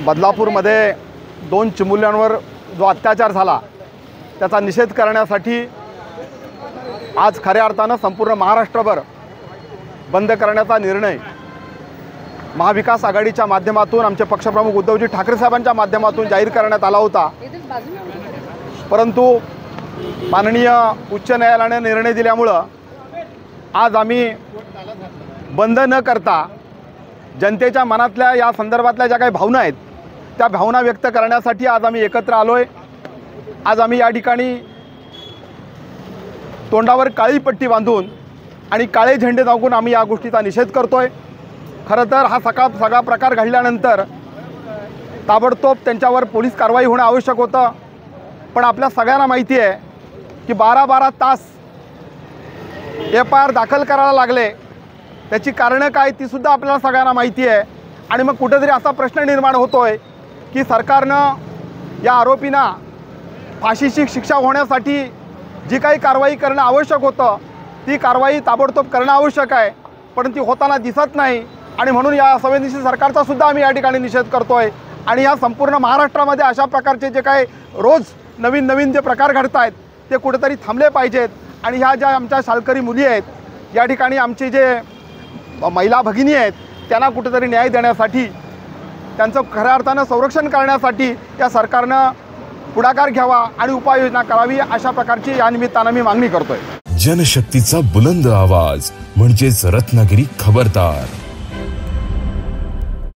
बदलापूरमध्ये 2 चिमुल्यांवर जो अत्याचार झाला त्याचा निषेध करण्यासाठी आज खऱ्या अर्थानं संपूर्ण महाराष्ट्रभर बंद करण्याचा निर्णय महाविकास आघाडीच्या माध्यमातून आमचे पक्षप्रमुख उद्धवजी ठाकरे साहेबांच्या माध्यमातून जाहीर करण्यात आला होता। परंतु माननीय उच्च न्यायालयाने निर्णय दिल्यामुळं आज आम्ही बंद न करता जनतेच्या मनातल्या या संदर्भातल्या ज्या काही भावना आहेत त्या भावना व्यक्त करण्यासाठी आज आम्ही एकत्र आलोय। आज आम्ही या ठिकाणी तोंडावर काळी पट्टी बांधून आणि काळे झेंडे दाखवून आम्ही या गोष्टीचा निषेध करतोय। खरं तर हा सगळा प्रकार घडल्यानंतर ताबडतोब त्यांच्यावर पोलीस कारवाई होणं आवश्यक होतं, पण आपल्या सगळ्यांना माहिती आहे की 12-12 तास FIR दाखल करायला लागले। त्याची कारणं काय ती सुद्धा आपल्याला सगळ्यांना माहिती आहे। आणि मग कुठेतरी असा प्रश्न निर्माण होतोय की सरकारनं या आरोपींना फाशीची शिक्षा होण्यासाठी जी काही कारवाई करणं आवश्यक होतं ती कारवाई ताबडतोब करणं आवश्यक आहे, पण ती होताना दिसत नाही। आणि म्हणून या संवेदनशील सरकारचा सुद्धा आम्ही या ठिकाणी निषेध करतोय। आणि या संपूर्ण महाराष्ट्रामध्ये अशा प्रकारचे जे काही रोज नवीन जे प्रकार घडत आहेत ते कुठेतरी थांबले पाहिजेत। आणि ह्या ज्या आमच्या शालकरी मुली आहेत या ठिकाणी आमचे जे महिला भगिनी आहेत त्यांना कुठेतरी न्याय देण्यासाठी त्यांचं खऱ्या अर्थानं संरक्षण करण्यासाठी या सरकारनं पुढाकार घ्यावा आणि उपाययोजना करावी अशा प्रकारची या निमित्तानं मी मागणी करतोय। जनशक्तीचा बुलंद आवाज म्हणजेच रत्नागिरी खबरदार।